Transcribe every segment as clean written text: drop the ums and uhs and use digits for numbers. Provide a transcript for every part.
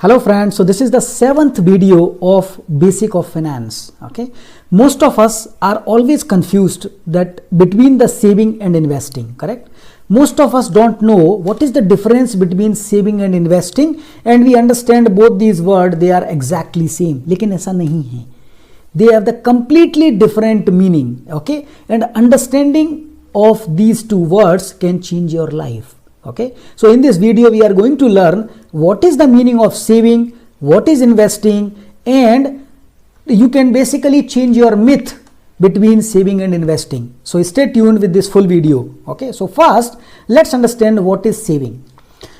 Hello friends, so this is the 7th video of Basic of Finance. Okay, most of us are always confused that between the saving and investing, correct? Most of us don't know what is the difference between saving and investing, and we understand both these words, they are exactly same. लेकिन ऐसा नहीं है. They have the completely different meaning. Okay, and understanding of these two words can change your life. Okay, so in this video we are going to learn what is the meaning of saving, what is investing, and you can basically change your myth between saving and investing. So stay tuned with this full video. Okay, so first let's understand what is saving.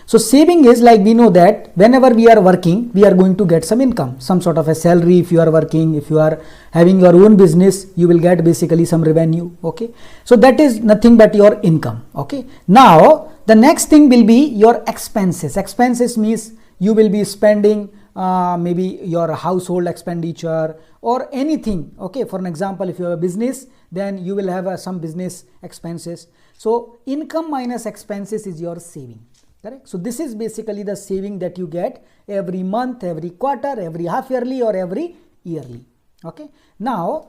So saving is, like, we know that whenever we are working, we are going to get some income, some sort of a salary. If you are working, if you are having your own business, you will get basically some revenue. Okay, so that is nothing but your income. Okay, now the next thing will be your expenses. Expenses means you will be spending maybe your household expenditure or anything. Okay, for an example, if you have a business, then you will have some business expenses. So income minus expenses is your saving. Correct. So this is basically the saving that you get every month, every quarter, every half yearly or every yearly. Okay. Now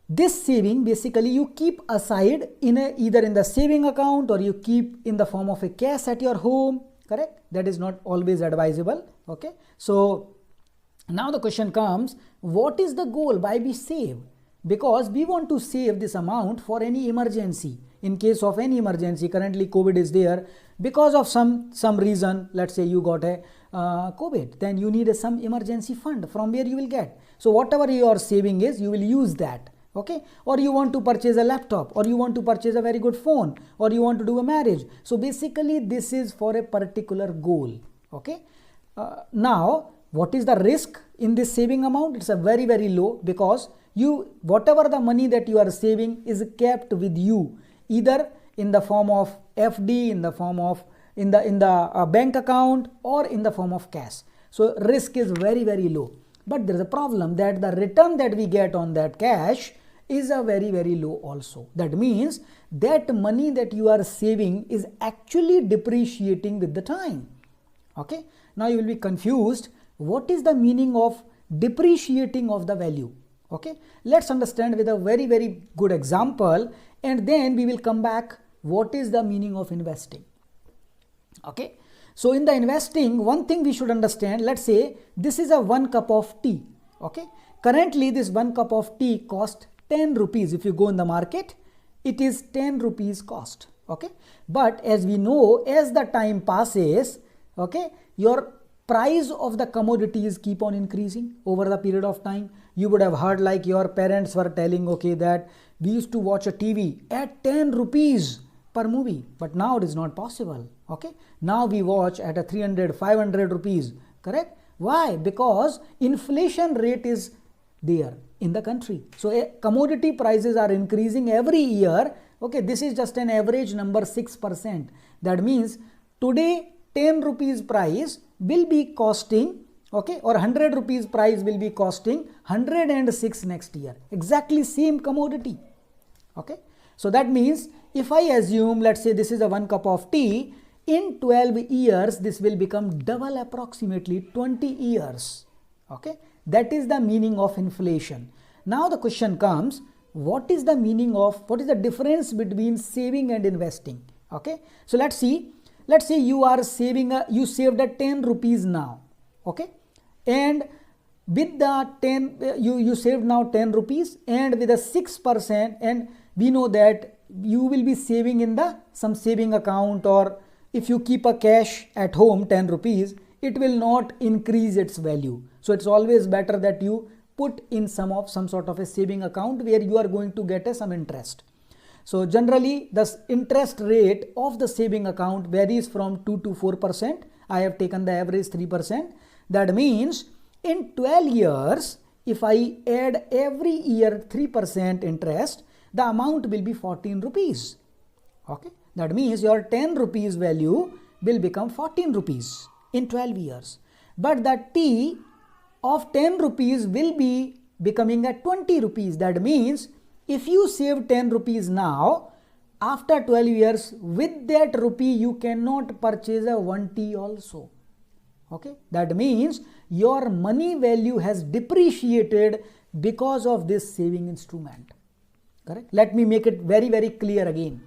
this saving basically you keep aside in either in the saving account or you keep in the form of a cash at your home. Correct. That is not always advisable. Okay. So now the question comes, what is the goal? Why we save? Because we want to save this amount for any emergency. In case of any emergency, currently COVID is there, because of some reason, let's say you got a COVID, then you need some emergency fund from where you will get. So whatever your saving is, you will use that. Okay, or you want to purchase a laptop, or you want to purchase a very good phone, or you want to do a marriage. So basically this is for a particular goal. Okay, now what is the risk in this saving amount? It's a very low, because whatever the money that you are saving is kept with you, either in the form of FD, in the form of in the bank account, or in the form of cash. So risk is very low. But there is a problem that the return that we get on that cash is a very low also. That means that money that you are saving is actually depreciating with the time. Okay, now you will be confused, what is the meaning of depreciating of the value? Okay, let's understand with a very good example, and then we will come back what is the meaning of investing. Okay, so in the investing, one thing we should understand, let's say this is a 1 cup of tea. Okay, currently this 1 cup of tea cost 10 rupees. If you go in the market, it is 10 rupees cost. Okay, but as we know, as the time passes, okay, your price of the commodities keep on increasing over the period of time. You would have heard, like, your parents were telling, okay, that we used to watch a TV at 10 rupees per movie, but now it is not possible. Okay, now we watch at a 300, 500 rupees. Correct. Why? Because inflation rate is there in the country. So commodity prices are increasing every year. Okay, this is just an average number, 6%. That means today 10 rupees price will be costing, okay, or 100 rupees price will be costing 106 next year. Exactly same commodity. Okay, so that means if I assume, let's say this is a 1 cup of tea, in 12 years this will become double, approximately 20 years. Okay, that is the meaning of inflation. Now the question comes, what is the meaning of, what is the difference between saving and investing? Okay, so let's see. Let's say you are saving you saved a 10 rupees now. Okay, and with the 10 you saved now 10 rupees, and with a 6%, and we know that you will be saving in some saving account, or if you keep a cash at home 10 rupees, it will not increase its value. So it's always better that you put in some sort of a saving account where you are going to get some interest. So generally the interest rate of the saving account varies from 2 to 4%. I have taken the average 3%. That means in 12 years, if I add every year 3% interest, the amount will be 14 rupees. Okay, that means your 10 rupees value will become 14 rupees in 12 years. But the tea of 10 rupees will be becoming at 20 rupees. That means if you save 10 rupees now, after 12 years, with that rupee you cannot purchase a 1 tea also. Okay, that means your money value has depreciated because of this saving instrument. Correct? Let me make it very, very clear again.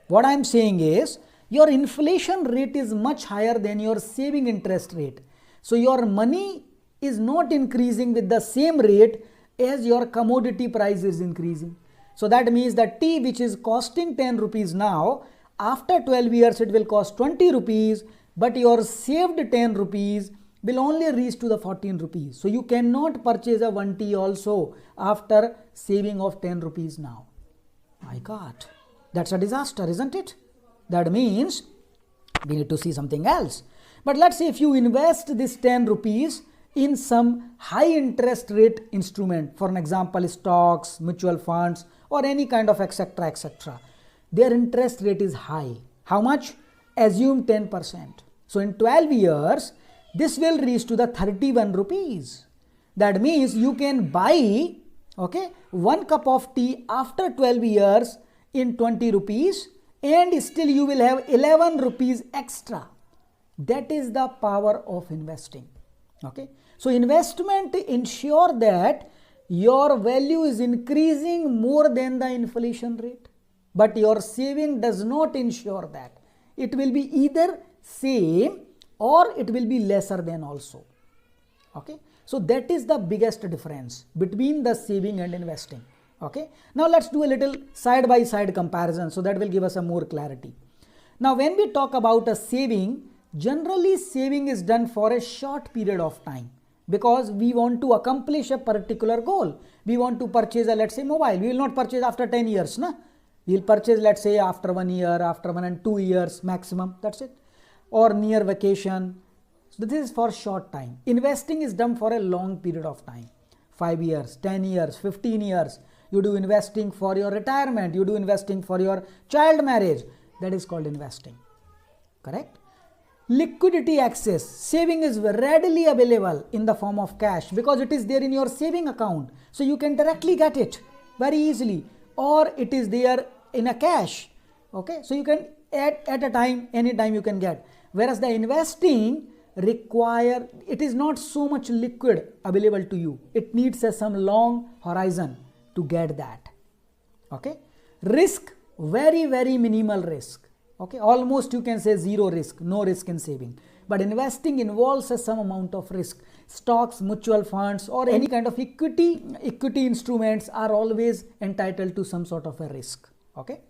What I am saying is your inflation rate is much higher than your saving interest rate. So your money is not increasing with the same rate as your commodity price is increasing. So that means that tea, which is costing 10 rupees now, after 12 years it will cost 20 rupees, but your saved 10 rupees will only reach to the 14 rupees. So you cannot purchase a 1 tea also after saving of 10 rupees now. My God, that's a disaster, isn't it? That means we need to see something else. But let's say if you invest this 10 rupees in some high interest rate instrument, for an example stocks, mutual funds, or any kind of etc., etc., their interest rate is high. How much? Assume 10%. So in 12 years, this will reach to the 31 rupees. That means you can buy, okay, 1 cup of tea after 12 years in 20 rupees and still you will have 11 rupees extra. That is the power of investing. Okay. So investment ensure that your value is increasing more than the inflation rate, but your saving does not ensure that. It will be either same or it will be lesser than also. Okay. So that is the biggest difference between the saving and investing. Okay. Now let's do a little side by side comparison, so that will give us a more clarity. Now when we talk about a saving, generally saving is done for a short period of time because we want to accomplish a particular goal. We want to purchase a, let's say, mobile. We will not purchase after 10 years. Na? We will purchase, let's say, after 1 year, after 1 and 2 years maximum. That's it. Or near vacation. So this is for short time. Investing is done for a long period of time. 5 years, 10 years, 15 years. You do investing for your retirement. You do investing for your child marriage. That is called investing. Correct? Liquidity access. Saving is readily available in the form of cash because it is there in your saving account. So you can directly get it very easily, or it is there in a cash. Okay. So you can at a time, anytime you can get. Whereas the investing require, it is not so much liquid available to you. It needs some long horizon to get that. Okay. Risk, very, very minimal risk. Okay. Almost you can say zero risk, no risk in saving. But investing involves some amount of risk. Stocks, mutual funds, or any kind of equity instruments are always entitled to some sort of a risk. Okay.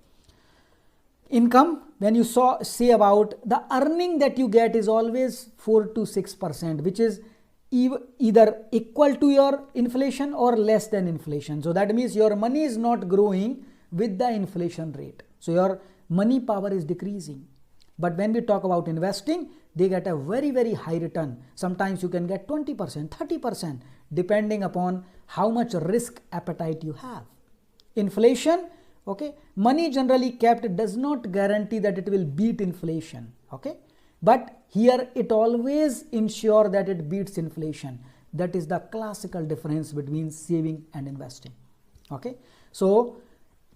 Income, when you say about the earning that you get is always 4 to 6%, which is either equal to your inflation or less than inflation. So that means your money is not growing with the inflation rate. So your money power is decreasing. But when we talk about investing, they get a very, very high return. Sometimes you can get 20%, 30%, depending upon how much risk appetite you have. Inflation, okay, money generally kept does not guarantee that it will beat inflation. Okay, but here it always ensure that it beats inflation. That is the classical difference between saving and investing. Okay, so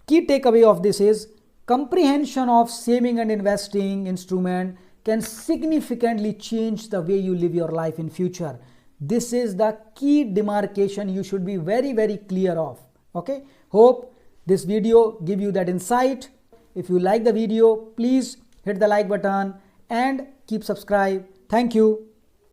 key takeaway of this is comprehension of saving and investing instrument can significantly change the way you live your life in future. This is the key demarcation you should be very, very clear of. Okay, hope this video give you that insight. If you like the video, please hit the like button and keep subscribe. Thank you.